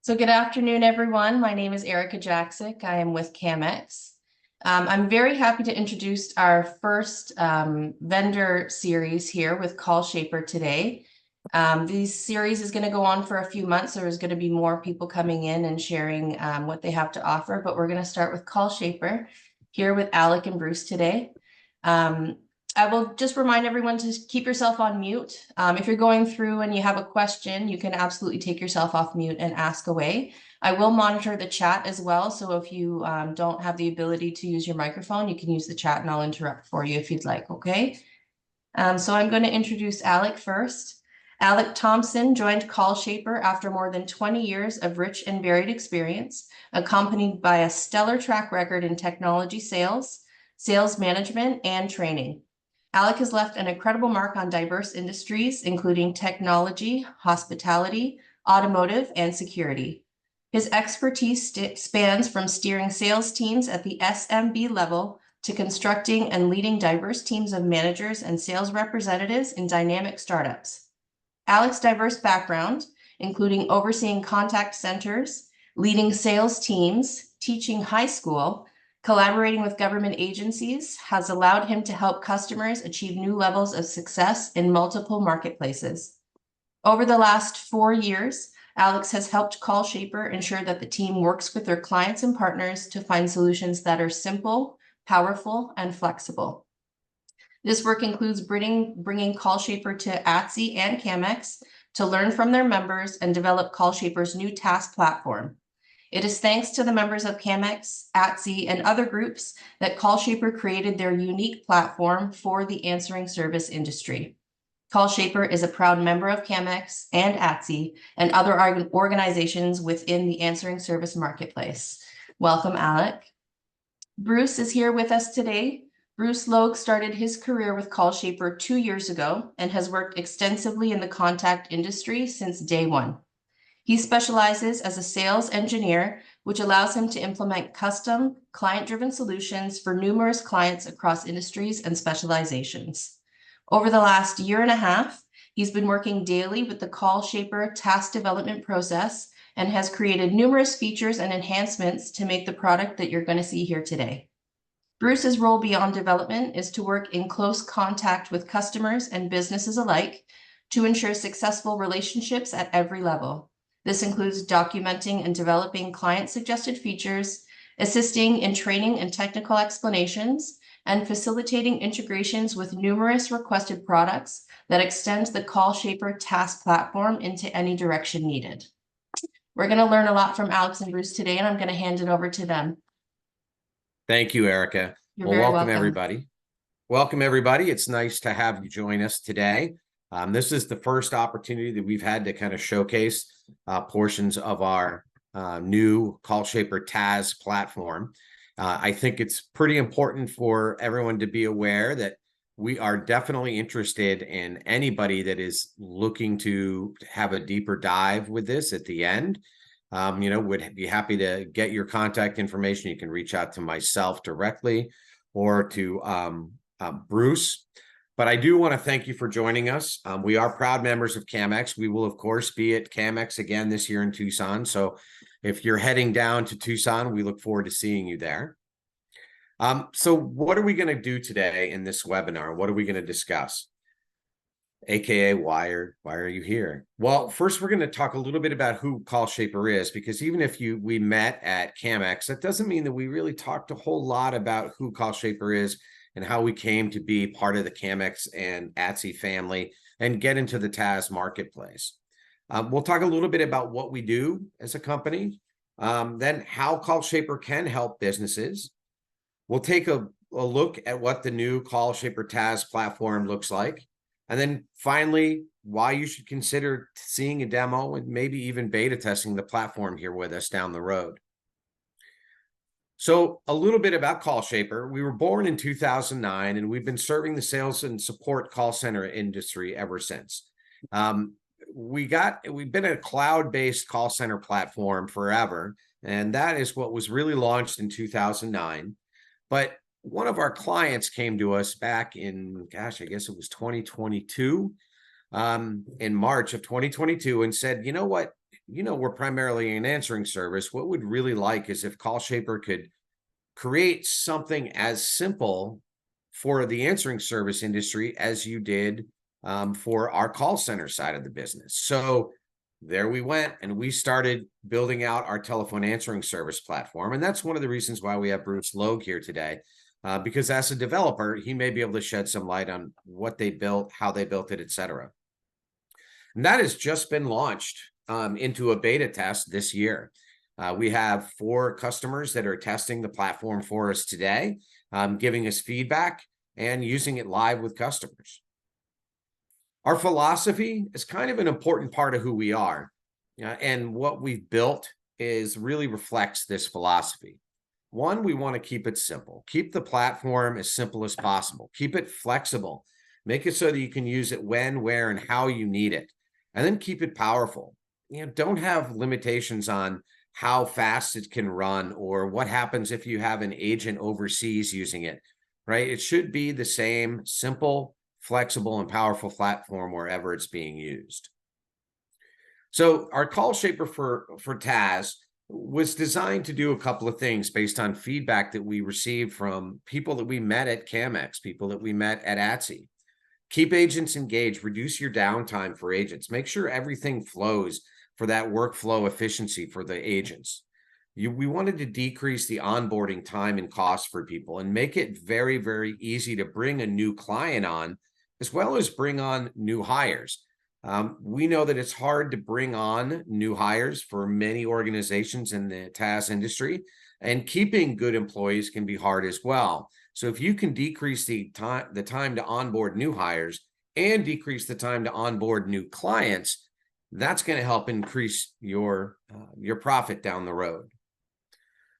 So good afternoon, everyone. My name is Erica Jaksic. I am with CAMX. I'm very happy to introduce our first vendor series here with CallShaper today. This series is going to go on for a few months. There's going to be more people coming in and sharing what they have to offer, but we're going to start with CallShaper here with Alec and Bruce today. I will just remind everyone to keep yourself on mute. If you're going through and you have a question, you can absolutely take yourself off mute and ask away. I will monitor the chat as well. So if you don't have the ability to use your microphone, you can use the chat and I'll interrupt for you if you'd like, okay? So I'm going to introduce Alec first. Alec Thompson joined CallShaper after more than 20 years of rich and varied experience, accompanied by a stellar track record in technology sales, sales management, and training. Alec has left an incredible mark on diverse industries, including technology, hospitality, automotive, and security. His expertise spans from steering sales teams at the SMB level to constructing and leading diverse teams of managers and sales representatives in dynamic startups. Alec's diverse background, including overseeing contact centers, leading sales teams, teaching high school, collaborating with government agencies, has allowed him to help customers achieve new levels of success in multiple marketplaces. Over the last 4 years, Alex has helped CallShaper ensure that the team works with their clients and partners to find solutions that are simple, powerful, and flexible. This work includes bringing CallShaper to ATSI and CAMX to learn from their members and develop CallShaper's new task platform. It is thanks to the members of CAMX, ATSI, and other groups that CallShaper created their unique platform for the answering service industry. CallShaper is a proud member of CAMX and ATSI and other organizations within the answering service marketplace. Welcome, Alec. Bruce is here with us today. Bruce Logue started his career with CallShaper 2 years ago and has worked extensively in the contact industry since day one. He specializes as a sales engineer, which allows him to implement custom, client-driven solutions for numerous clients across industries and specializations. Over the last year and a half, he's been working daily with the CallShaper TAS development process and has created numerous features and enhancements to make the product that you're going to see here today. Bruce's role beyond development is to work in close contact with customers and businesses alike to ensure successful relationships at every level. This includes documenting and developing client-suggested features, assisting in training and technical explanations, and facilitating integrations with numerous requested products that extend the CallShaper TAS platform into any direction needed. We're going to learn a lot from Alex and Bruce today, and I'm going to hand it over to them. Thank you, Erica. You're very welcome. Everybody. Welcome, everybody. It's nice to have you join us today. This is the first opportunity that we've had to kind of showcase portions of our new CallShaper TAS platform. I think it's pretty important for everyone to be aware that we are definitely interested in anybody that is looking to have a deeper dive with this at the end. Would be happy to get your contact information. You can reach out to myself directly or to Bruce. But I do want to thank you for joining us. We are proud members of CAMX. We will, of course, be at CAMX again this year in Tucson. So if you're heading down to Tucson, we look forward to seeing you there. So what are we going to do today in this webinar? What are we going to discuss? AKA, why are you here? Well, first, we're going to talk a little bit about who CallShaper is, because even if we met at CAMX, that doesn't mean that we really talked a whole lot about who CallShaper is and how we came to be part of the CAMX and ATSI family and get into the TAS marketplace. We'll talk a little bit about what we do as a company, then how CallShaper can help businesses. We'll take a look at what the new CallShaper TAS platform looks like. And then finally, why you should consider seeing a demo and maybe even beta testing the platform here with us down the road. So a little bit about CallShaper. We were born in 2009, and we've been serving the sales and support call center industry ever since. We've been a cloud-based call center platform forever, and that is what was really launched in 2009. But one of our clients came to us back in, I guess it was 2022, in March of 2022, and said, you know what, we're primarily an answering service. What we'd really like is if CallShaper could create something as simple for the answering service industry as you did for our call center side of the business. So there we went, and we started building out our telephone answering service platform. And that's one of the reasons why we have Bruce Logue here today, because as a developer, he may be able to shed some light on what they built, how they built it, et cetera. And that has just been launched into a beta test this year. We have 4 customers that are testing the platform for us today, giving us feedback and using it live with customers. Our philosophy is kind of an important part of who we are. And what we've built really reflects this philosophy. One, we want to keep it simple. Keep the platform as simple as possible. Keep it flexible. Make it so that you can use it when, where, and how you need it. And then keep it powerful. Don't have limitations on how fast it can run or what happens if you have an agent overseas using it, right? It should be the same simple, flexible, and powerful platform wherever it's being used. So our CallShaper for TAS was designed to do a couple of things based on feedback that we received from people that we met at CAMX, people that we met at ATSI. Keep agents engaged, reduce your downtime for agents, make sure everything flows for that workflow efficiency for the agents. We wanted to decrease the onboarding time and cost for people and make it very, very easy to bring a new client on, as well as bring on new hires. We know that it's hard to bring on new hires for many organizations in the TAS industry, and keeping good employees can be hard as well. So if you can decrease the time to onboard new hires and decrease the time to onboard new clients, that's going to help increase your profit down the road.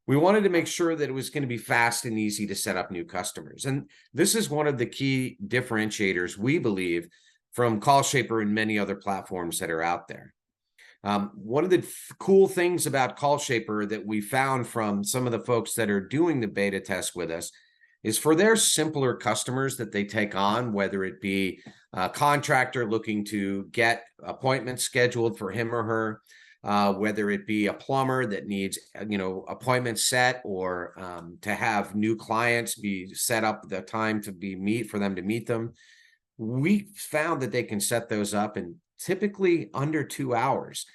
We wanted to make sure that it was going to be fast and easy to set up new customers. And this is one of the key differentiators, we believe, from CallShaper and many other platforms that are out there. One of the cool things about CallShaper that we found from some of the folks that are doing the beta test with us is for their simpler customers that they take on, whether it be a contractor looking to get appointments scheduled for him or her, whether it be a plumber that needs, appointments set, or to have new clients be set up the time for them to meet them. We found that they can set those up in typically under 2 hours.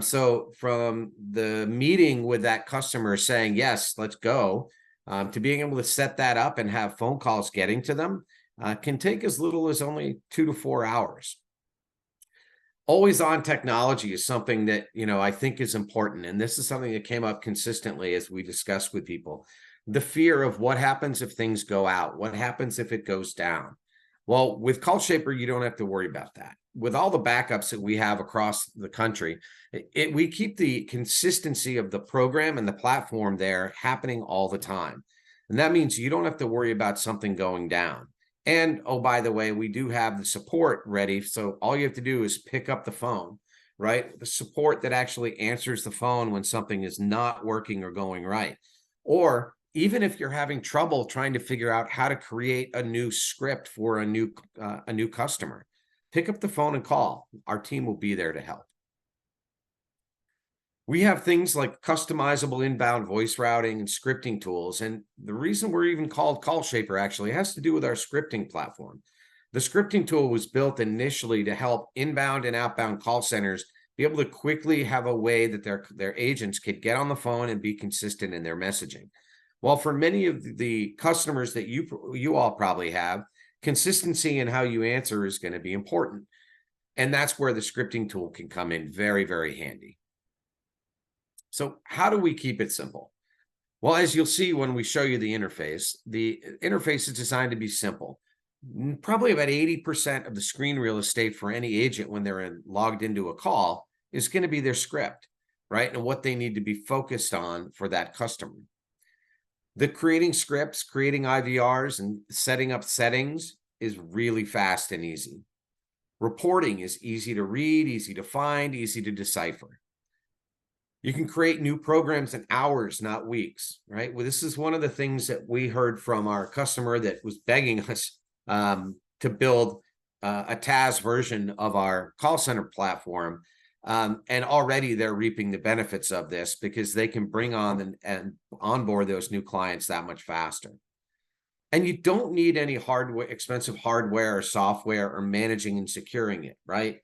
So from the meeting with that customer saying, yes, let's go, to being able to set that up and have phone calls getting to them can take as little as only 2 to 4 hours. Always on technology is something that, I think is important. And this is something that came up consistently as we discussed with people. The fear of what happens if things go out, what happens if it goes down. Well, with CallShaper, you don't have to worry about that. With all the backups that we have across the country, we keep the consistency of the program and the platform there happening all the time. And that means you don't have to worry about something going down. And, oh, by the way, we do have the support ready. So all you have to do is pick up the phone, right? The support that actually answers the phone when something is not working or going right. Or even if you're having trouble trying to figure out how to create a new script for a new customer, pick up the phone and call. Our team will be there to help. We have things like customizable inbound voice routing and scripting tools. And the reason we're even called CallShaper actually has to do with our scripting platform. The scripting tool was built initially to help inbound and outbound call centers be able to quickly have a way that their agents could get on the phone and be consistent in their messaging. Well, for many of the customers that you all probably have, consistency in how you answer is going to be important. And that's where the scripting tool can come in very, very handy. So how do we keep it simple? Well, as you'll see when we show you the interface is designed to be simple. Probably about 80% of the screen real estate for any agent when they're logged into a call is going to be their script, right? And what they need to be focused on for that customer. The creating scripts, creating IVRs, and setting up settings is really fast and easy. Reporting is easy to read, easy to find, easy to decipher. You can create new programs in hours, not weeks, right? Well, this is one of the things that we heard from our customer that was begging us to build a TAS version of our call center platform. And already they're reaping the benefits of this because they can bring on and onboard those new clients that much faster. And you don't need any expensive hardware or software or managing and securing it, right?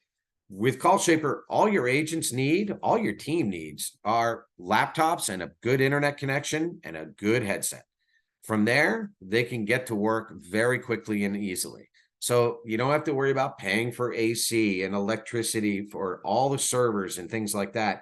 With CallShaper, all your agents need, all your team needs are laptops and a good internet connection and a good headset. From there, they can get to work very quickly and easily. So you don't have to worry about paying for AC and electricity for all the servers and things like that.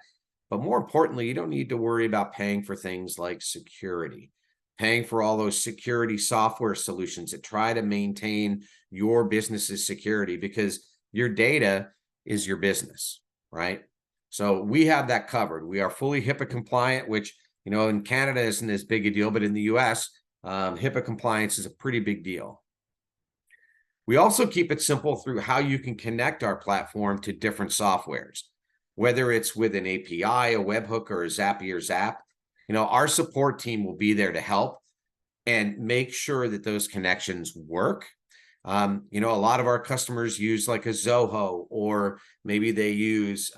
But more importantly, you don't need to worry about paying for things like security, paying for all those security software solutions that try to maintain your business's security, because your data is your business, right? So we have that covered. We are fully HIPAA compliant, which, in Canada isn't as big a deal, but in the US, HIPAA compliance is a pretty big deal. We also keep it simple through how you can connect our platform to different softwares, whether it's with an API, a webhook, or a Zapier Zap. Our support team will be there to help and make sure that those connections work. A lot of our customers use like a Zoho, or maybe they use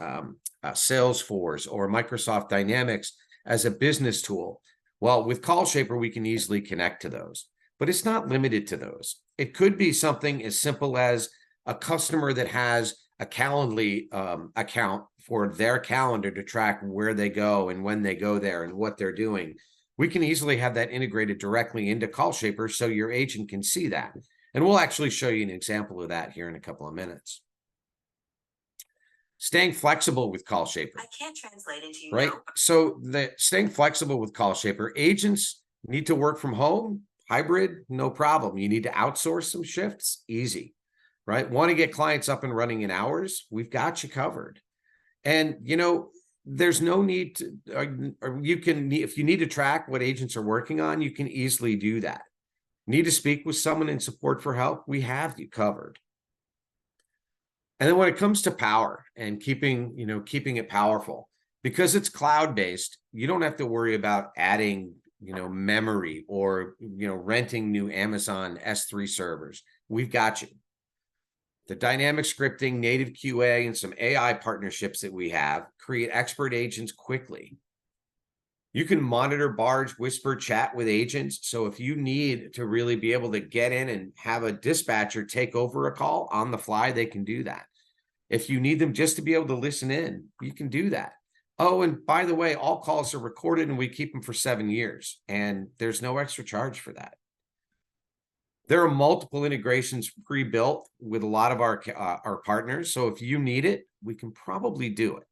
Salesforce or Microsoft Dynamics as a business tool. Well, with CallShaper, we can easily connect to those, but it's not limited to those. It could be something as simple as a customer that has a Calendly account for their calendar to track where they go and when they go there and what they're doing. We can easily have that integrated directly into CallShaper so your agent can see that. And we'll actually show you an example of that here in a couple of minutes. Staying flexible with CallShaper. I can't translate into you, right? So staying flexible with CallShaper, agents need to work from home, hybrid, no problem. You need to outsource some shifts, easy, right? Want to get clients up and running in hours? We've got you covered. And, there's no need to, or you can, if you need to track what agents are working on, you can easily do that. Need to speak with someone in support for help? We have you covered. And then when it comes to power and keeping it powerful, because it's cloud-based, you don't have to worry about adding, memory or, renting new Amazon S3 servers. We've got you. The dynamic scripting, native QA, and some AI partnerships that we have create expert agents quickly. You can monitor, barge, whisper, chat with agents. So if you need to really be able to get in and have a dispatcher take over a call on the fly, they can do that. If you need them just to be able to listen in, you can do that. Oh, and by the way, all calls are recorded and we keep them for 7 years, and there's no extra charge for that. There are multiple integrations pre-built with a lot of our partners. So if you need it, we can probably do it.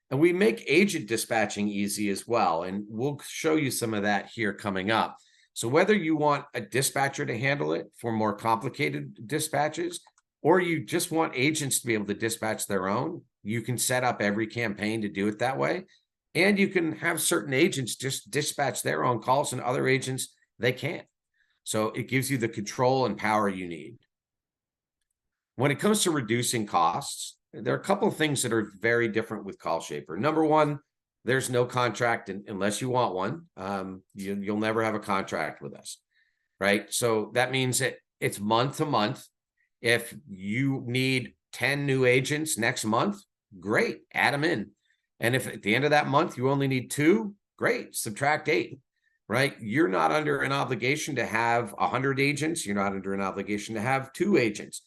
And we make agent dispatching easy as well. And we'll show you some of that here coming up. So whether you want a dispatcher to handle it for more complicated dispatches, or you just want agents to be able to dispatch their own, you can set up every campaign to do it that way. And you can have certain agents just dispatch their own calls, and other agents, they can't. So it gives you the control and power you need. When it comes to reducing costs, there are a couple of things that are very different with CallShaper. Number one, there's no contract unless you want one. You'll never have a contract with us, right? So that means that it's month to month. If you need 10 new agents next month, great, add them in. And if at the end of that month you only need 2, great, subtract 8, right? You're not under an obligation to have 100 agents. You're not under an obligation to have 2 agents,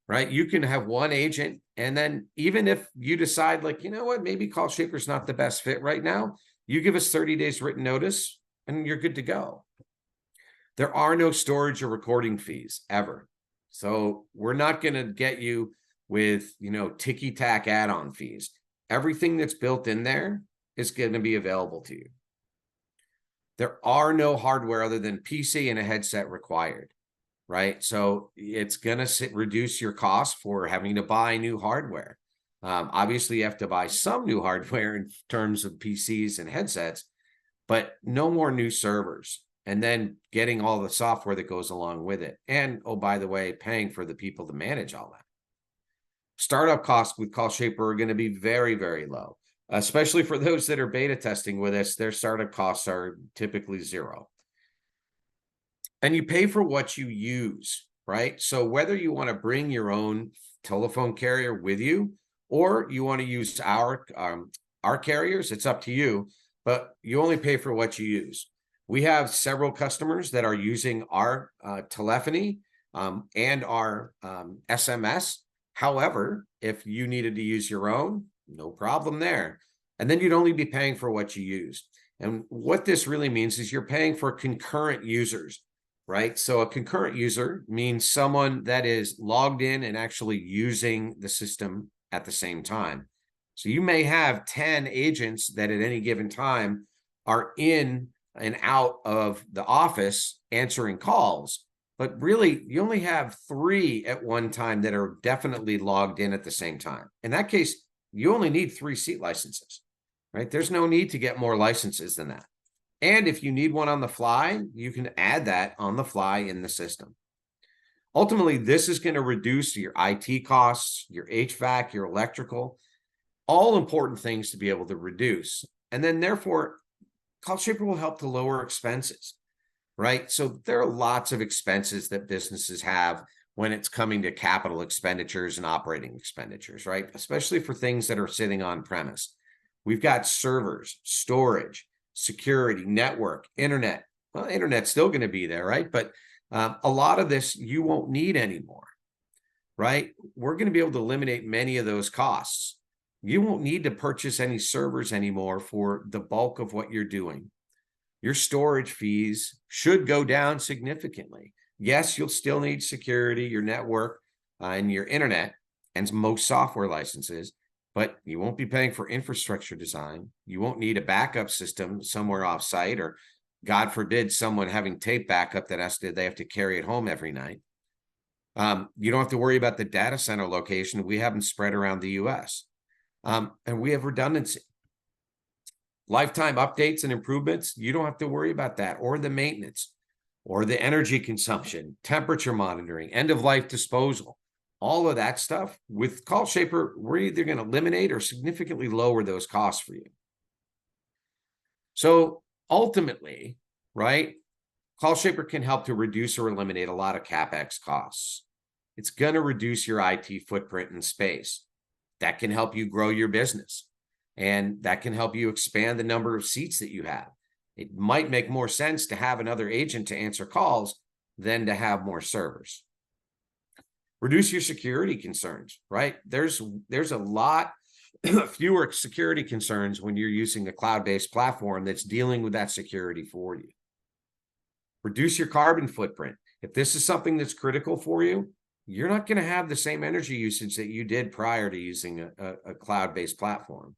right? You can have 1 agent. And then even if you decide, like, you know what, maybe CallShaper is not the best fit right now, you give us 30 days written notice and you're good to go. There are no storage or recording fees ever. So we're not going to get you with, ticky-tack add-on fees. Everything that's built in there is going to be available to you. There are no hardware other than PC and a headset required, right? So it's going to reduce your cost for having to buy new hardware. Obviously, you have to buy some new hardware in terms of PCs and headsets, but no more new servers. And then getting all the software that goes along with it. And, oh, by the way, paying for the people to manage all that. Startup costs with CallShaper are going to be very, very low, especially for those that are beta testing with us. Their startup costs are typically 0. And you pay for what you use, right? So whether you want to bring your own telephone carrier with you, or you want to use our carriers, it's up to you, but you only pay for what you use. We have several customers that are using our telephony and our SMS. However, if you needed to use your own, no problem there. And then you'd only be paying for what you use. And what this really means is you're paying for concurrent users, right? So a concurrent user means someone that is logged in and actually using the system at the same time. So you may have 10 agents that at any given time are in and out of the office answering calls, but really you only have 3 at one time that are definitely logged in at the same time. In that case, you only need 3 seat licenses, right? There's no need to get more licenses than that. And if you need one on the fly, you can add that on the fly in the system. Ultimately, this is going to reduce your IT costs, your HVAC, your electrical, all important things to be able to reduce. And then therefore, CallShaper will help to lower expenses, right? So there are lots of expenses that businesses have when it's coming to capital expenditures and operating expenditures, right? Especially for things that are sitting on premise. We've got servers, storage, security, network, internet. Well, internet's still going to be there, right? But a lot of this you won't need anymore, right? We're going to be able to eliminate many of those costs. You won't need to purchase any servers anymore for the bulk of what you're doing. Your storage fees should go down significantly. Yes, you'll still need security, your network, and your internet, and most software licenses, but you won't be paying for infrastructure design. You won't need a backup system somewhere off-site, or God forbid, someone having tape backup that they have to carry it home every night. You don't have to worry about the data center location. We have them spread around the US. And we have redundancy. Lifetime updates and improvements, you don't have to worry about that, or the maintenance, or the energy consumption, temperature monitoring, end-of-life disposal, all of that stuff. With CallShaper, we're either going to eliminate or significantly lower those costs for you. So ultimately, right, CallShaper can help to reduce or eliminate a lot of CAPEX costs. It's going to reduce your IT footprint and space. That can help you grow your business, and that can help you expand the number of seats that you have. It might make more sense to have another agent to answer calls than to have more servers. Reduce your security concerns, right? There's a lot fewer security concerns when you're using a cloud-based platform that's dealing with that security for you. Reduce your carbon footprint. If this is something that's critical for you, you're not going to have the same energy usage that you did prior to using a cloud-based platform.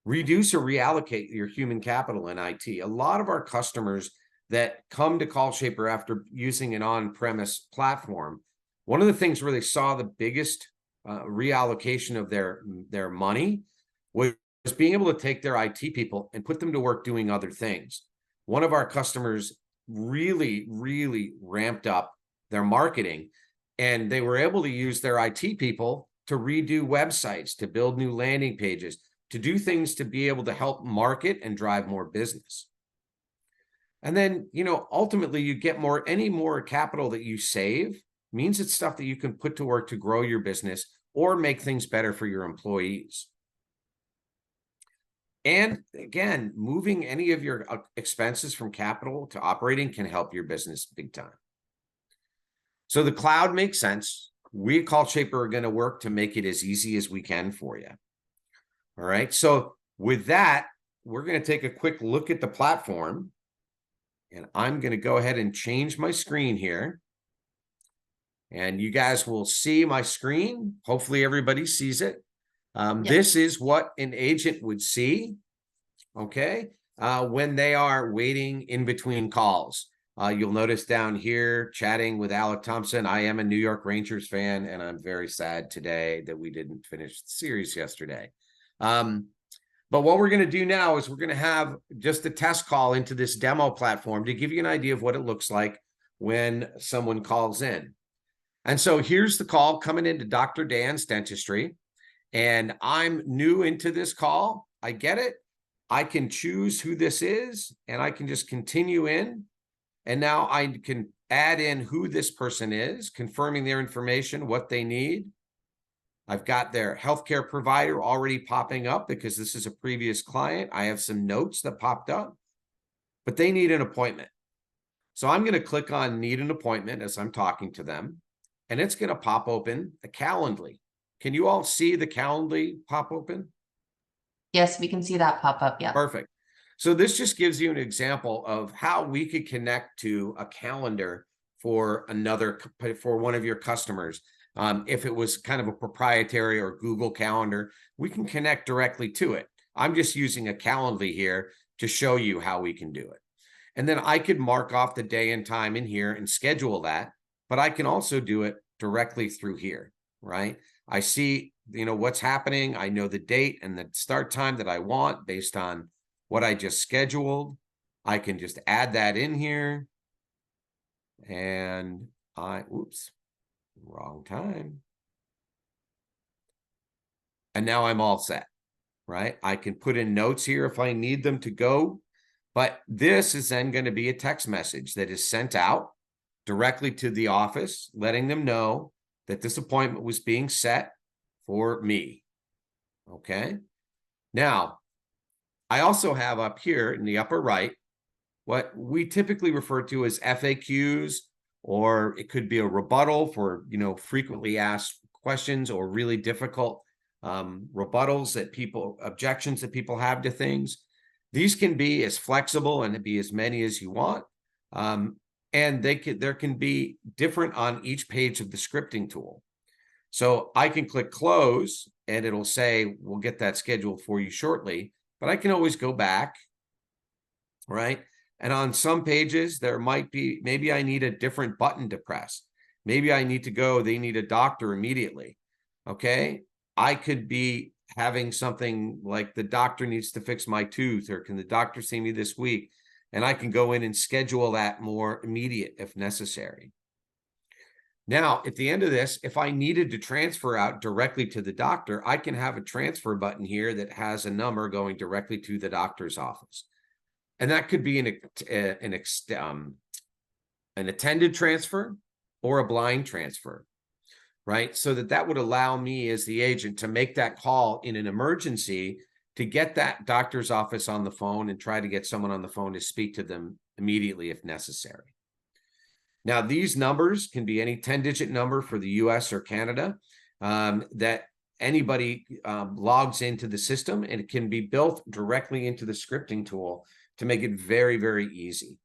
Reduce or reallocate your human capital in IT. A lot of our customers that come to CallShaper after using an on-premise platform, one of the things where they saw the biggest reallocation of their money was being able to take their IT people and put them to work doing other things. One of our customers really, really ramped up their marketing, and they were able to use their IT people to redo websites, to build new landing pages, to do things to be able to help market and drive more business. And then, ultimately you get any more capital that you save means it's stuff that you can put to work to grow your business or make things better for your employees. And again, moving any of your expenses from capital to operating can help your business big time. So the cloud makes sense. We at CallShaper are going to work to make it as easy as we can for you. All right. So with that, we're going to take a quick look at the platform. And I'm going to go ahead and change my screen here. And you guys will see my screen. Hopefully everybody sees it. This is what an agent would see, okay, when they are waiting in between calls. You'll notice down here, chatting with Alec Thompson. I am a New York Rangers fan, and I'm very sad today that we didn't finish the series yesterday. But what we're going to do now is we're going to have just a test call into this demo platform to give you an idea of what it looks like when someone calls in. And so here's the call coming into Dr. Dan's Dentistry. And I'm new into this call. I get it. I can choose who this is, and I can just continue in. And now I can add in who this person is, confirming their information, what they need. I've got their healthcare provider already popping up because this is a previous client. I have some notes that popped up, but they need an appointment. So I'm going to click on need an appointment as I'm talking to them, and it's going to pop open a Calendly. Can you all see the Calendly pop open? Yes, we can see that pop up. Yeah. Perfect. So this just gives you an example of how we could connect to a calendar for one of your customers. If it was kind of a proprietary or Google Calendar, we can connect directly to it. I'm just using a Calendly here to show you how we can do it. And then I could mark off the day and time in here and schedule that, but I can also do it directly through here, right? I see, what's happening. I know the date and the start time that I want based on what I just scheduled. I can just add that in here. And oops, wrong time. And now I'm all set, right? I can put in notes here if I need them to go. But this is then going to be a text message that is sent out directly to the office, letting them know that this appointment was being set for me. Okay. Now, I also have up here in the upper right what we typically refer to as FAQs, or it could be a rebuttal for, frequently asked questions or really difficult rebuttals objections that people have to things. These can be as flexible and be as many as you want. And there can be different on each page of the scripting tool. So I can click close and it'll say, we'll get that scheduled for you shortly, but I can always go back, right? And on some pages, there might be, maybe I need a different button to press. Maybe I need to go, they need a doctor immediately. Okay. I could be having something like the doctor needs to fix my tooth, or can the doctor see me this week? And I can go in and schedule that more immediate if necessary. Now, at the end of this, if I needed to transfer out directly to the doctor, I can have a transfer button here that has a number going directly to the doctor's office. And that could be an attended transfer or a blind transfer, right? So that would allow me as the agent to make that call in an emergency to get that doctor's office on the phone and try to get someone on the phone to speak to them immediately if necessary. Now, these numbers can be any 10-digit number for the US or Canada that anybody logs into the system, and it can be built directly into the scripting tool to make it very, very easy.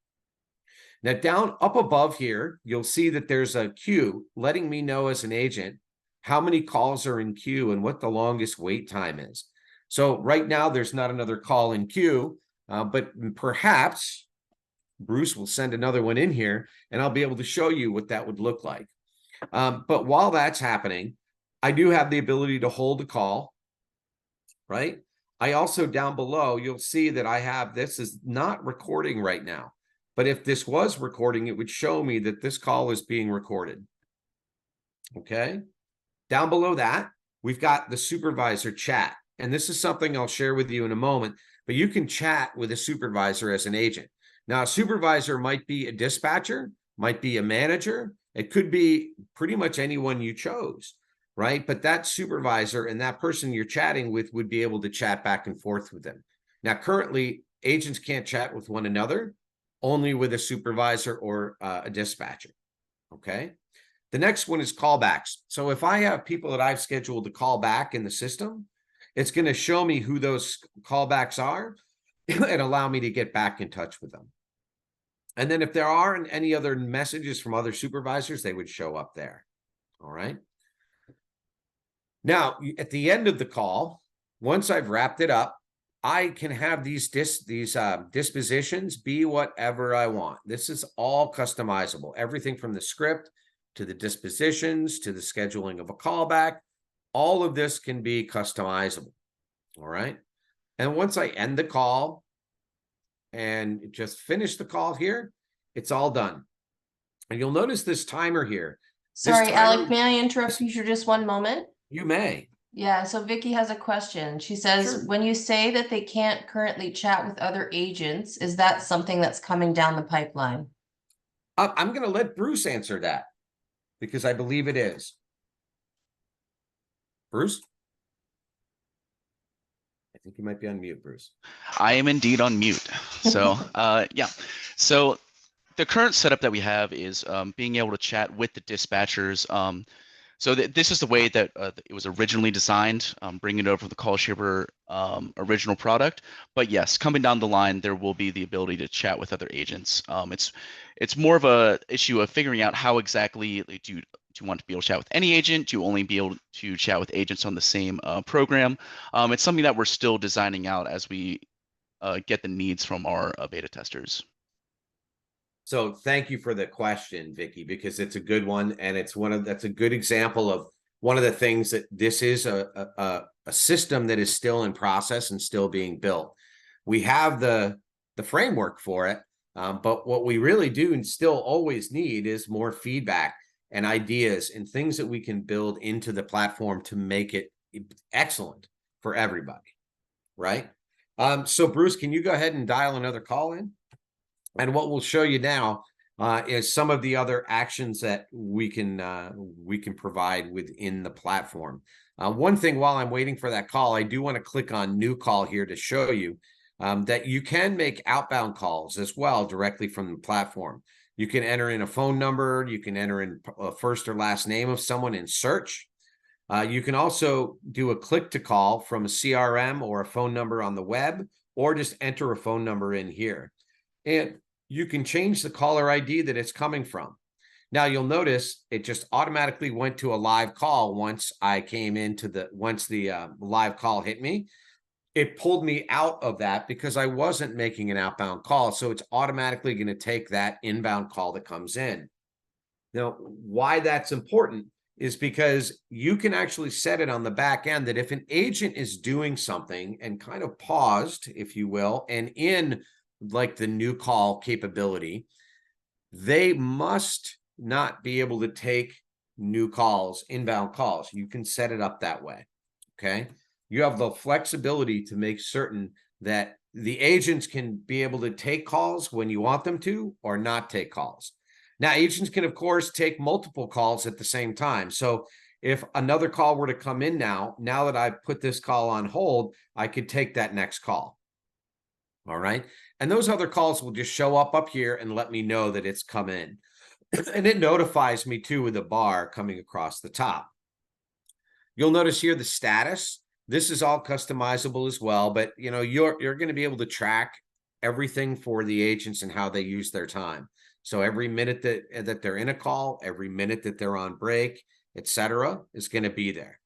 Now, down up above here, you'll see that there's a queue letting me know as an agent how many calls are in queue and what the longest wait time is. So right now, there's not another call in queue, but perhaps Bruce will send another one in here and I'll be able to show you what that would look like. But while that's happening, I do have the ability to hold a call, right? I also, down below, you'll see that I have, this is not recording right now, but if this was recording, it would show me that this call is being recorded. Okay. Down below that, we've got the supervisor chat. And this is something I'll share with you in a moment, but you can chat with a supervisor as an agent. Now, a supervisor might be a dispatcher, might be a manager. It could be pretty much anyone you chose, right? But that supervisor and that person you're chatting with would be able to chat back and forth with them. Now, currently, agents can't chat with one another, only with a supervisor or a dispatcher, okay? The next one is callbacks. So if I have people that I've scheduled to call back in the system, it's going to show me who those callbacks are and allow me to get back in touch with them. And then if there aren't any other messages from other supervisors, they would show up there. All right. Now, at the end of the call, once I've wrapped it up, I can have these dispositions be whatever I want. This is all customizable. Everything from the script to the dispositions to the scheduling of a callback. All of this can be customizable. All right. And once I end the call and just finish the call here, it's all done. And you'll notice this timer here. Sorry, Alec, may I interrupt you for just one moment? You may. Yeah, so Vicky has a question. She says, Sure. When you say that they can't currently chat with other agents, is that something that's coming down the pipeline? I'm going to let Bruce answer that because I believe it is. Bruce? I think you might be on mute, Bruce. I am indeed on mute. So, yeah. So the current setup that we have is being able to chat with the dispatchers. So this is the way that it was originally designed, bringing it over from the CallShaper original product. But yes, coming down the line, there will be the ability to chat with other agents. It's more of a issue of figuring out how exactly do you want to be able to chat with any agent? Do you only be able to chat with agents on the same program? It's something that we're still designing out as we get the needs from our beta testers. So thank you for the question, Vicky, because it's a good one, and that's a good example of one of the things that this is a system that is still in process and still being built. We have the framework for it, but what we really do and still always need is more feedback and ideas and things that we can build into the platform to make it excellent for everybody, right? So Bruce, can you go ahead and dial another call in? And what we'll show you now is some of the other actions that we can provide within the platform. One thing while I'm waiting for that call, I do want to click on new call here to show you that you can make outbound calls as well directly from the platform. You can enter in a phone number. You can enter in a first or last name of someone in search. You can also do a click to call from a CRM or a phone number on the web, or just enter a phone number in here. And you can change the caller ID that it's coming from. Now you'll notice it just automatically went to a live call once I came into once the live call hit me. It pulled me out of that because I wasn't making an outbound call. So it's automatically going to take that inbound call that comes in. Now, why that's important is because you can actually set it on the back end that if an agent is doing something and kind of paused, if you will, and in like the new call capability, they must not be able to take new calls, inbound calls. You can set it up that way, okay? You have the flexibility to make certain that the agents can be able to take calls when you want them to or not take calls. Now, agents can, of course, take multiple calls at the same time. So if another call were to come in now that I've put this call on hold, I could take that next call. All right. And those other calls will just show up here and let me know that it's come in. And it notifies me too with a bar coming across the top. You'll notice here the status. This is all customizable as well, but you know, you're going to be able to track everything for the agents and how they use their time. So every minute that they're in a call, every minute that they're on break, etc., is going to be there.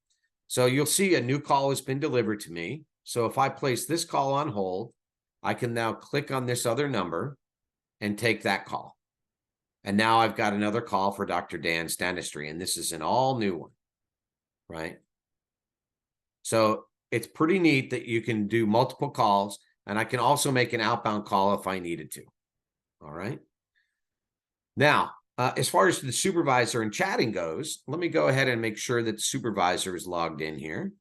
So you'll see a new call has been delivered to me. So if I place this call on hold, I can now click on this other number and take that call. And now I've got another call for Dr. Dan's Dentistry, and this is an all new one, right? So it's pretty neat that you can do multiple calls, and I can also make an outbound call if I needed to. All right. Now, as far as the supervisor and chatting goes, let me go ahead and make sure that the supervisor is logged in here.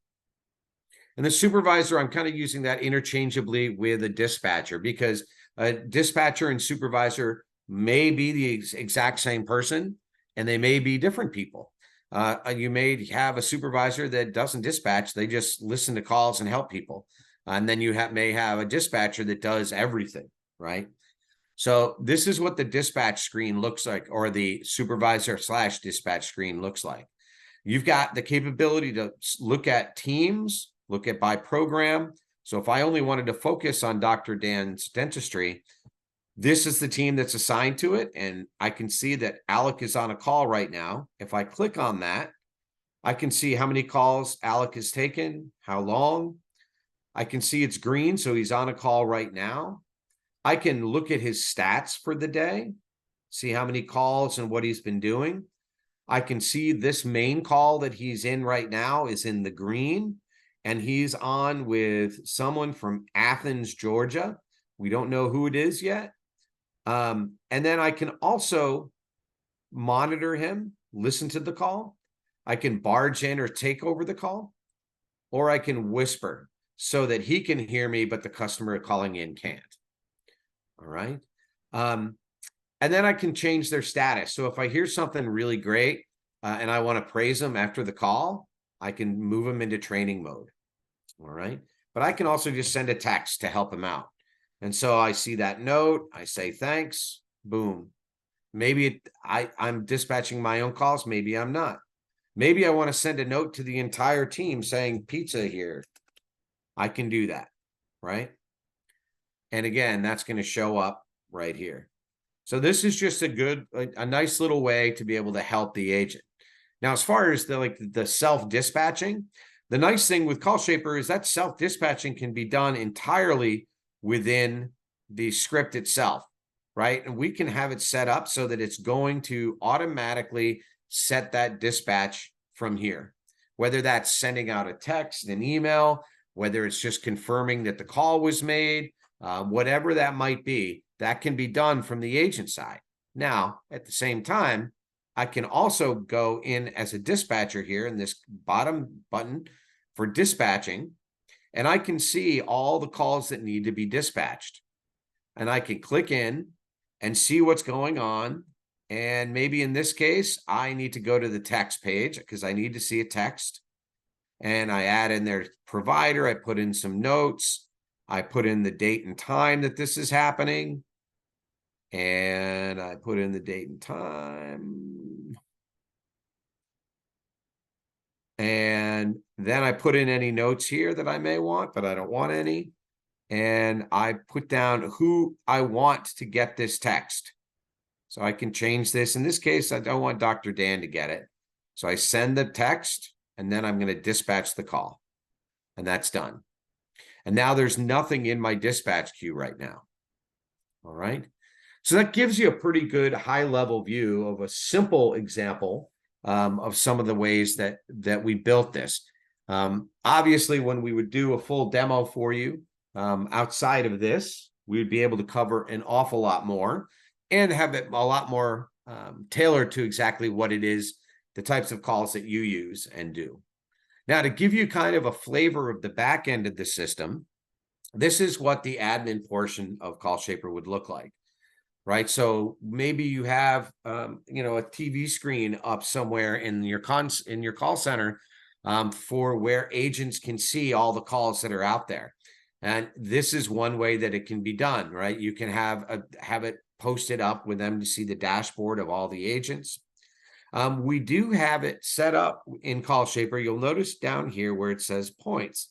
And the supervisor, I'm kind of using that interchangeably with a dispatcher because a dispatcher and supervisor may be the exact same person, and they may be different people. You may have a supervisor that doesn't dispatch. They just listen to calls and help people. And then you may have a dispatcher that does everything, right? So this is what the dispatch screen looks like, or the supervisor/dispatch screen looks like. You've got the capability to look at teams, look at by program. So if I only wanted to focus on Dr. Dan's Dentistry, this is the team that's assigned to it. And I can see that Alec is on a call right now. If I click on that, I can see how many calls Alec has taken, how long. I can see it's green, so he's on a call right now. I can look at his stats for the day, see how many calls and what he's been doing. I can see this main call that he's in right now is in the green, and he's on with someone from Athens, Georgia. We don't know who it is yet. And then I can also monitor him, listen to the call. I can barge in or take over the call, or I can whisper so that he can hear me, but the customer calling in can't. All right. And then I can change their status. So if I hear something really great and I want to praise them after the call, I can move them into training mode. All right. But I can also just send a text to help them out. And so I see that note, I say thanks, boom. Maybe I'm dispatching my own calls, maybe I'm not. Maybe I want to send a note to the entire team saying pizza here. I can do that, right? And again, that's going to show up right here. So this is just a nice little way to be able to help the agent. Now, as far as the self-dispatching, the nice thing with CallShaper is that self-dispatching can be done entirely within the script itself, right? And we can have it set up so that it's going to automatically set that dispatch from here, whether that's sending out a text, an email, whether it's just confirming that the call was made, whatever that might be, that can be done from the agent side. Now, at the same time, I can also go in as a dispatcher here in this bottom button for dispatching, and I can see all the calls that need to be dispatched. And I can click in and see what's going on. And maybe in this case, I need to go to the text page because I need to see a text. And I add in their provider, I put in some notes, I put in the date and time that this is happening. And I put in the date and time. And then I put in any notes here that I may want, but I don't want any. And I put down who I want to get this text. So I can change this. In this case, I don't want Dr. Dan to get it. So I send the text, and then I'm going to dispatch the call. And that's done. And now there's nothing in my dispatch queue right now. All right. So that gives you a pretty good high-level view of a simple example of some of the ways that we built this. Obviously, when we would do a full demo for you outside of this, we would be able to cover an awful lot more and have it a lot more tailored to exactly what it is, the types of calls that you use and do. Now, to give you kind of a flavor of the back end of the system, this is what the admin portion of CallShaper would look like. Right. So maybe you have, a TV screen up somewhere in your call center for where agents can see all the calls that are out there. And this is one way that it can be done. Right. You can have it posted up with them to see the dashboard of all the agents. We do have it set up in CallShaper. You'll notice down here where it says points.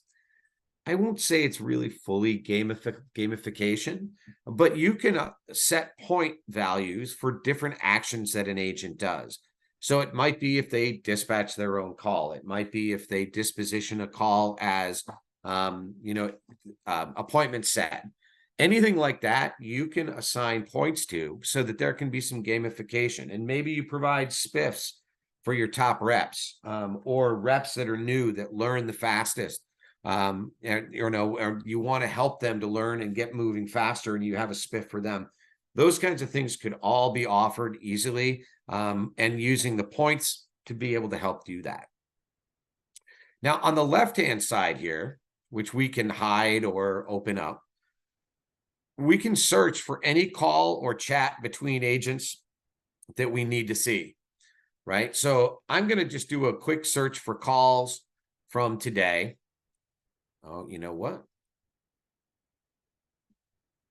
I won't say it's really fully gamification, but you can set point values for different actions that an agent does. So it might be if they dispatch their own call. It might be if they disposition a call as, appointment set. Anything like that, you can assign points to so that there can be some gamification. And maybe you provide spiffs for your top reps or reps that are new that learn the fastest. Or you want to help them to learn and get moving faster, and you have a spiff for them. Those kinds of things could all be offered easily, and using the points to be able to help do that. Now, on the left-hand side here, which we can hide or open up, we can search for any call or chat between agents that we need to see, right? So I'm going to just do a quick search for calls from today. Oh, you know what?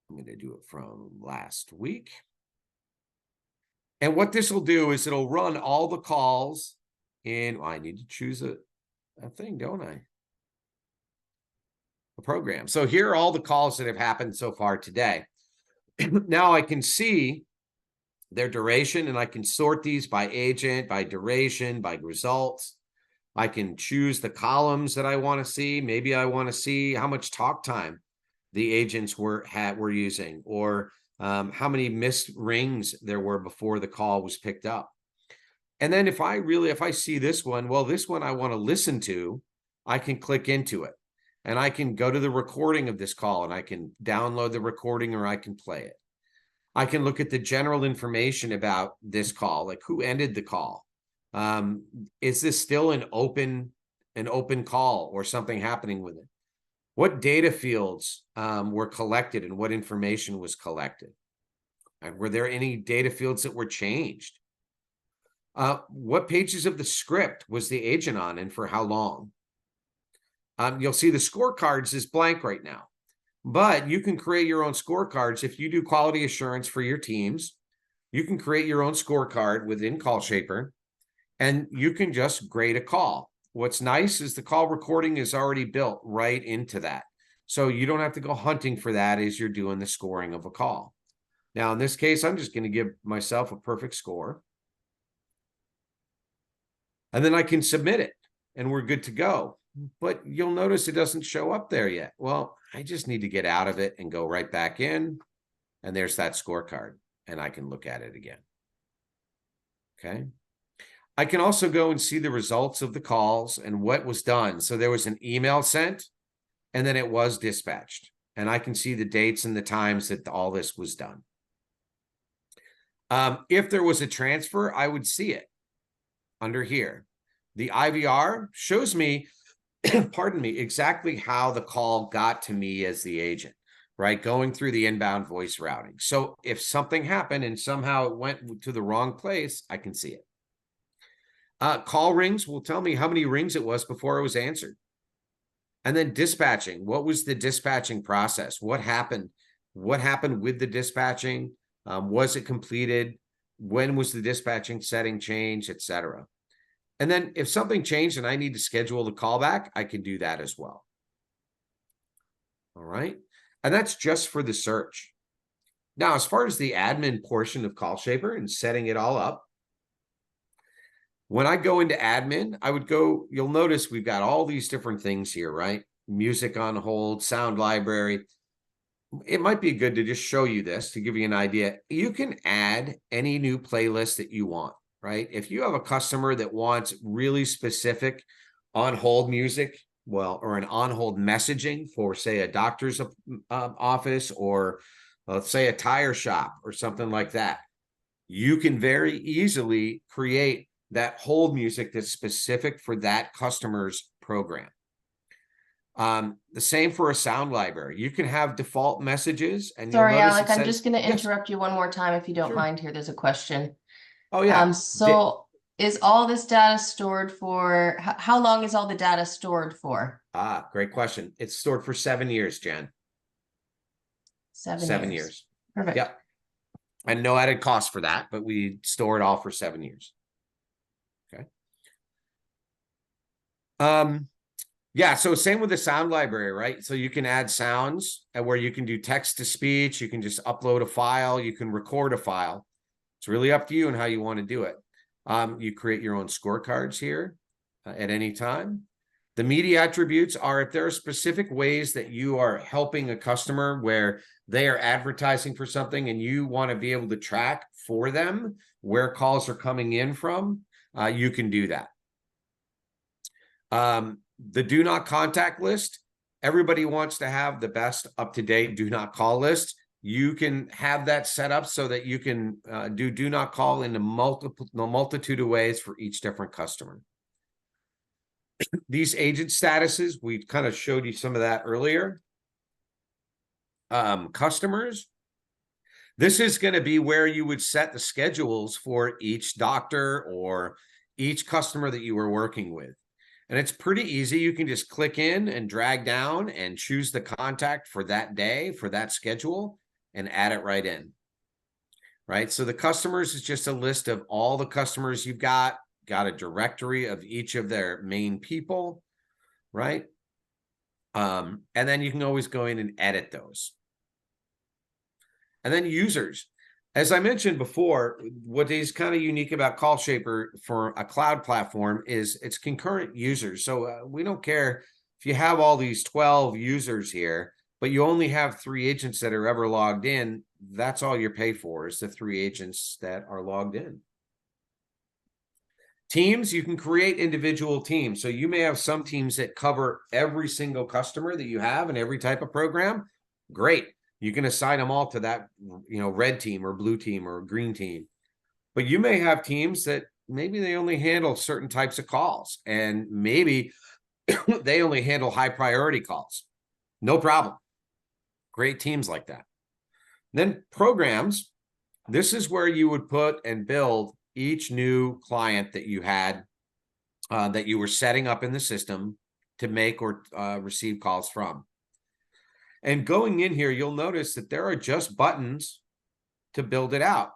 I'm going to do it from last week. And what this will do is it'll run all the calls in, I need to choose a thing, don't I? A program. So here are all the calls that have happened so far today. Now I can see their duration, and I can sort these by agent, by duration, by results. I can choose the columns that I want to see. Maybe I want to see how much talk time the agents were using, or how many missed rings there were before the call was picked up. And then if I see this one, well, this one I want to listen to, I can click into it, and I can go to the recording of this call, and I can download the recording, or I can play it. I can look at the general information about this call, like who ended the call. Is this still an open call, or something happening with it? What data fields were collected, and what information was collected? And were there any data fields that were changed? What pages of the script was the agent on and for how long? You'll see the scorecards is blank right now, but you can create your own scorecards. If you do quality assurance for your teams, you can create your own scorecard within CallShaper, and you can just grade a call. What's nice is the call recording is already built right into that. So you don't have to go hunting for that as you're doing the scoring of a call. Now, in this case, I'm just going to give myself a perfect score. And then I can submit it and we're good to go. But you'll notice it doesn't show up there yet. Well, I just need to get out of it and go right back in. And there's that scorecard and I can look at it again. Okay. I can also go and see the results of the calls and what was done. So there was an email sent and then it was dispatched. And I can see the dates and the times that all this was done. If there was a transfer, I would see it under here. The IVR shows me, pardon me, exactly how the call got to me as the agent, right? Going through the inbound voice routing. So if something happened and somehow it went to the wrong place, I can see it. Call rings will tell me how many rings it was before it was answered. And then dispatching. What was the dispatching process? What happened? What happened with the dispatching? Was it completed? When was the dispatching setting changed, etc.? And then if something changed and I need to schedule the callback, I can do that as well. All right. And that's just for the search. Now, as far as the admin portion of CallShaper and setting it all up, when I go into admin, I would go, you'll notice we've got all these different things here, right? Music on hold, sound library. It might be good to just show you this to give you an idea. You can add any new playlist that you want, right? If you have a customer that wants really specific on-hold music, well, or an on-hold messaging for, say, a doctor's office or, let's say, a tire shop or something like that, you can very easily create that hold music that's specific for that customer's program. The same for a sound library. You can have default messages. And sorry, you'll notice Alec, I'm just going to yes. interrupt you one more time if you don't Sure. mind. Here, there's a question. Oh, yeah. So is all this data stored for, how long is all the data stored for? Great question. It's stored for 7 years, Jen. 7 years. Perfect. Yep. And no added cost for that, but we store it all for 7 years. Okay. Yeah, so same with the sound library, right? So you can add sounds where you can do text to speech, you can just upload a file, you can record a file. It's really up to you and how you want to do it. You create your own scorecards here at any time. The media attributes are if there are specific ways that you are helping a customer where they are advertising for something and you want to be able to track for them where calls are coming in from, you can do that. The do not contact list, everybody wants to have the best up-to-date do not call list. You can have that set up so that you can do not call in a multitude of ways for each different customer. These agent statuses, we kind of showed you some of that earlier. Customers, this is going to be where you would set the schedules for each doctor or each customer that you were working with. And it's pretty easy. You can just click in and drag down and choose the contact for that day, for that schedule, and add it right in. Right? So the customers is just a list of all the customers you've got a directory of each of their main people, right? And then you can always go in and edit those. And then users. As I mentioned before, what is kind of unique about CallShaper for a cloud platform is it's concurrent users. So we don't care if you have all these 12 users here, but you only have 3 agents that are ever logged in. That's all you're paid for is the 3 agents that are logged in. Teams, you can create individual teams. So you may have some teams that cover every single customer that you have in every type of program. Great. You can assign them all to that, red team or blue team or green team. But you may have teams that maybe they only handle certain types of calls and maybe they only handle high priority calls. No problem. Great teams like that. Then programs, this is where you would put and build each new client that you had that you were setting up in the system to make or receive calls from. And going in here, you'll notice that there are just buttons to build it out.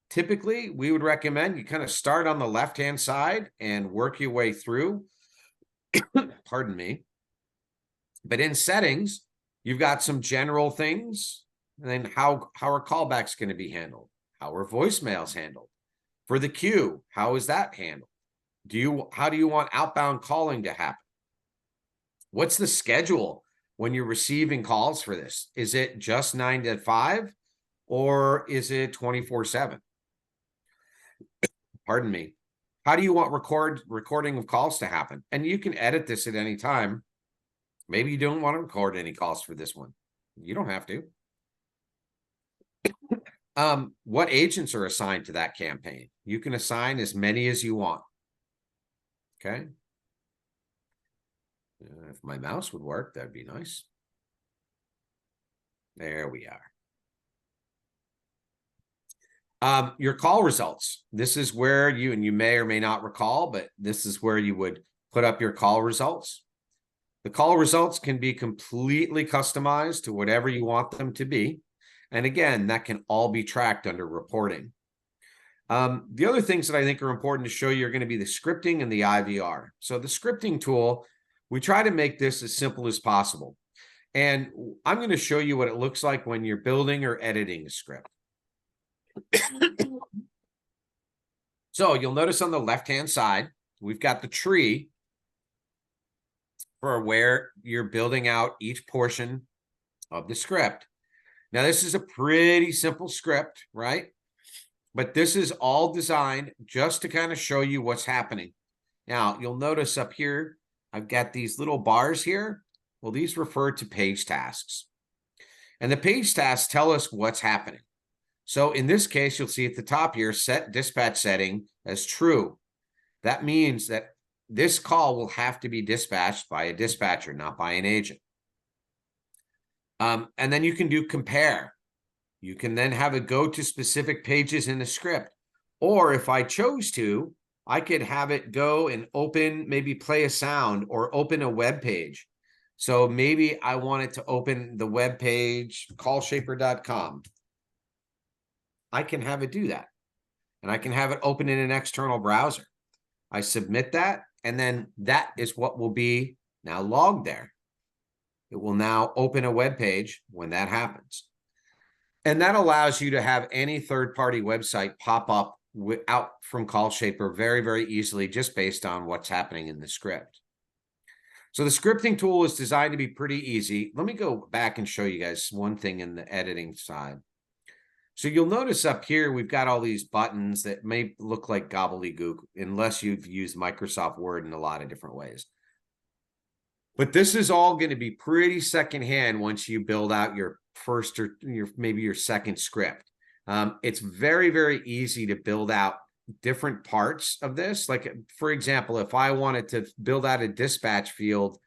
Typically, we would recommend you kind of start on the left-hand side and work your way through. Pardon me. But in settings, you've got some general things, and then how are callbacks going to be handled? How are voicemails handled? For the queue, how is that handled? How do you want outbound calling to happen? What's the schedule when you're receiving calls for this? Is it just 9 to 5 or is it 24/7? Pardon me. How do you want recording of calls to happen? And you can edit this at any time. Maybe you don't want to record any calls for this one. You don't have to. What agents are assigned to that campaign? You can assign as many as you want. Okay. If my mouse would work, that'd be nice. There we are. Your call results. This is where you may or may not recall, but this is where you would put up your call results. The call results can be completely customized to whatever you want them to be. And again, that can all be tracked under reporting. The other things that I think are important to show you are going to be the scripting and the IVR. So the scripting tool, we try to make this as simple as possible. And I'm going to show you what it looks like when you're building or editing a script. So you'll notice on the left-hand side, we've got the tree for where you're building out each portion of the script. Now, this is a pretty simple script, right? But this is all designed just to kind of show you what's happening. Now, you'll notice up here, I've got these little bars here. Well, these refer to page tasks. And the page tasks tell us what's happening. So in this case, you'll see at the top here, set dispatch setting as true. That means that this call will have to be dispatched by a dispatcher, not by an agent. And then you can do compare. You can then have it go to specific pages in the script. Or if I chose to, I could have it go and open, maybe play a sound or open a web page. So maybe I want it to open the web page, CallShaper.com. I can have it do that. And I can have it open in an external browser. I submit that, and then that is what will be now logged there. It will now open a web page when that happens. And that allows you to have any third-party website pop up out from CallShaper very, very easily, just based on what's happening in the script. So the scripting tool is designed to be pretty easy. Let me go back and show you guys one thing in the editing side. So you'll notice up here, we've got all these buttons that may look like gobbledygook unless you've used Microsoft Word in a lot of different ways. But this is all going to be pretty secondhand once you build out your first or maybe your second script. It's very, very easy to build out different parts of this. Like, for example, if I wanted to build out a dispatch field,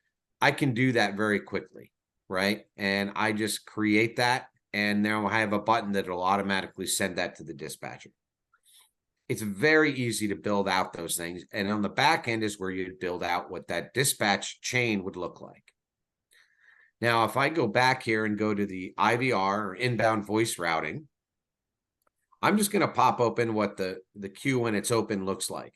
I can do that very quickly, right? And I just create that, and now I have a button that will automatically send that to the dispatcher. It's very easy to build out those things. And on the back end is where you'd build out what that dispatch chain would look like. Now, if I go back here and go to the IVR or inbound voice routing, I'm just going to pop open what the queue when it's open looks like.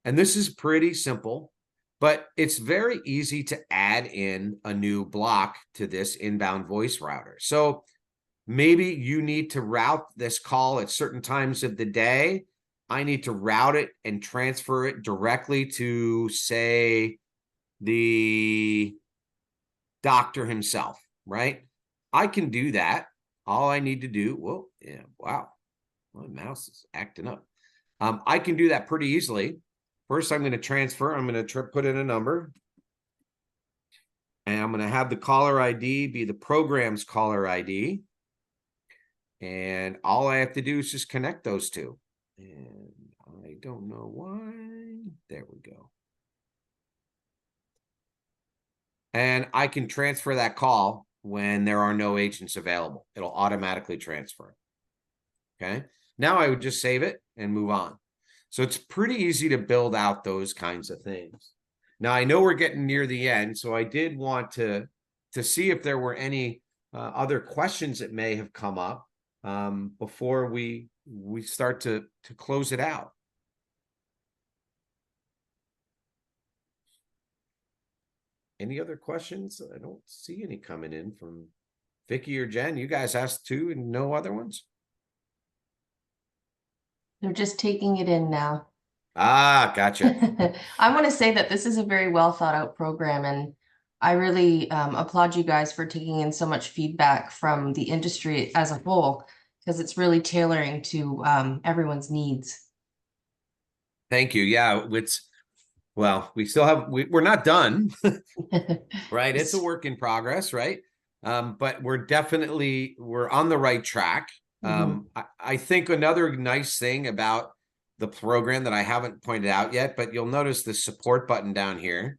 And this is pretty simple, but it's very easy to add in a new block to this inbound voice router. So maybe you need to route this call at certain times of the day. I need to route it and transfer it directly to, say, the doctor himself, right? I can do that. All I need to do, well, yeah, wow, my mouse is acting up. I can do that pretty easily. First, I'm going to transfer. I'm going to put in a number. And I'm going to have the caller ID be the program's caller ID. And all I have to do is just connect those two. And I don't know why. There we go. And I can transfer that call when there are no agents available. It'll automatically transfer it. Okay. Now I would just save it and move on. So it's pretty easy to build out those kinds of things. Now, I know we're getting near the end, so I did want to see if there were any other questions that may have come up before we start to close it out. Any other questions? I don't see any coming in from Vicky or Jen. You guys asked too, and no other ones? They're just taking it in now. Ah, gotcha. I want to say that this is a very well thought out program, and I really applaud you guys for taking in so much feedback from the industry as a whole, because it's really tailoring to everyone's needs. Thank you. Yeah, well, we still have, we're not done, right? It's a work in progress, right? But we're on the right track. I think another nice thing about the program that I haven't pointed out yet, but you'll notice the support button down here.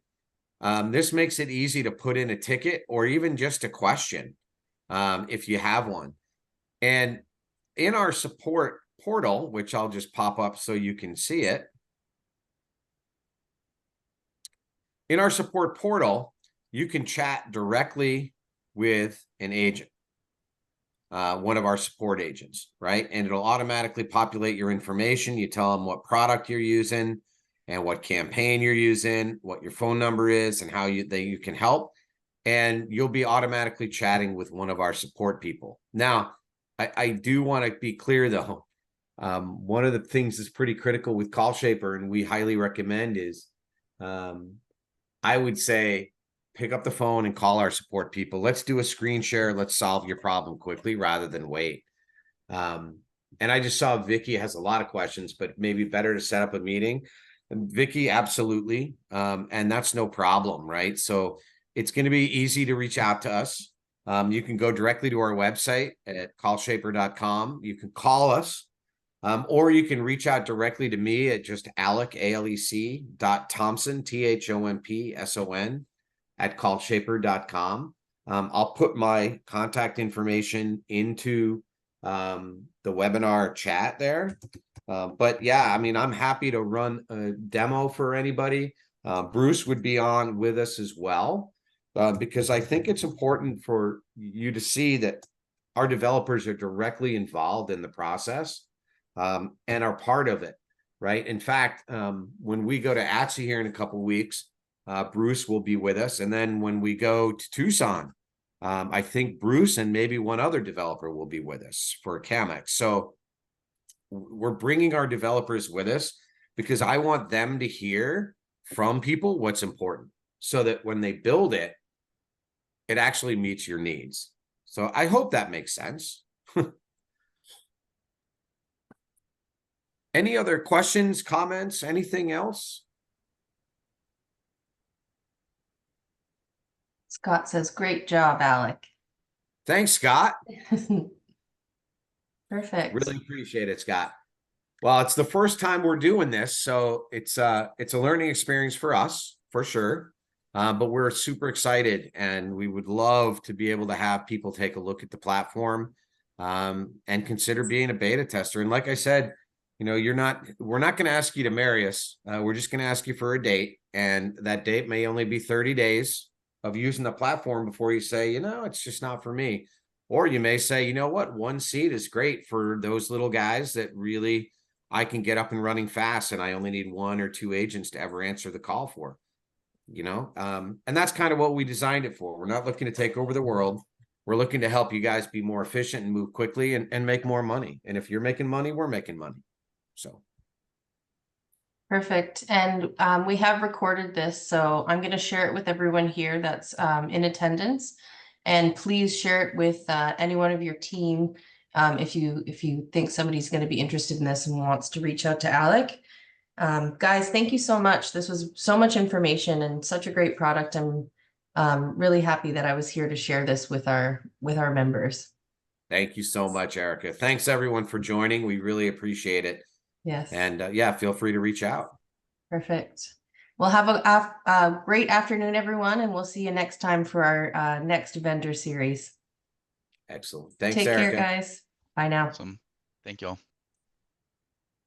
This makes it easy to put in a ticket or even just a question if you have one. And in our support portal, which I'll just pop up so you can see it. In our support portal, you can chat directly with an agent, one of our support agents, right? And it'll automatically populate your information. You tell them what product you're using and what campaign you're using, what your phone number is, and how you can help. And you'll be automatically chatting with one of our support people. Now, I do want to be clear, though. One of the things that's pretty critical with CallShaper, and we highly recommend, is I would say pick up the phone and call our support people. Let's do a screen share. Let's solve your problem quickly rather than wait. And I just saw Vicky has a lot of questions, but maybe better to set up a meeting. And Vicky, absolutely. And that's no problem, right? So it's going to be easy to reach out to us. You can go directly to our website at callshaper.com. You can call us. Or you can reach out directly to me at just Alec, ALEC.Thompson, THOMPSON at callshaper.com. I'll put my contact information into the webinar chat there. But yeah, I mean, I'm happy to run a demo for anybody. Bruce would be on with us as well, because I think it's important for you to see that our developers are directly involved in the process. And are part of it, right? In fact, when we go to ATSI here in a couple of weeks, Bruce will be with us. And then when we go to Tucson, I think Bruce and maybe one other developer will be with us for CAMX. So we're bringing our developers with us because I want them to hear from people what's important so that when they build it, it actually meets your needs. So I hope that makes sense. Any other questions, comments, anything else? Scott says, great job, Alec. Thanks, Scott. Perfect. Really appreciate it, Scott. Well, it's the first time we're doing this, so it's a learning experience for us, for sure. But we're super excited, and we would love to be able to have people take a look at the platform and consider being a beta tester. And like I said, you know, we're not going to ask you to marry us. We're just going to ask you for a date. And that date may only be 30 days of using the platform before you say, you know, it's just not for me. Or you may say, you know what, one seat is great for those little guys that really I can get up and running fast. And I only need 1 or 2 agents to ever answer the call for, you know. And that's kind of what we designed it for. We're not looking to take over the world. We're looking to help you guys be more efficient and move quickly and make more money. And if you're making money, we're making money. So perfect. And we have recorded this, so I'm going to share it with everyone here that's in attendance. And please share it with anyone of your team if you think somebody's going to be interested in this and wants to reach out to Alec. Guys, thank you so much. This was so much information and such a great product. I'm really happy that I was here to share this with our members. thank you so much, Erica. Thanks everyone for joining. We really appreciate it. Yes. And yeah, feel free to reach out. Perfect. Well, have a great afternoon, everyone, and we'll see you next time for our next vendor series. Excellent. Thanks, Take Erica. care, guys. Bye now. Awesome. Thank you all.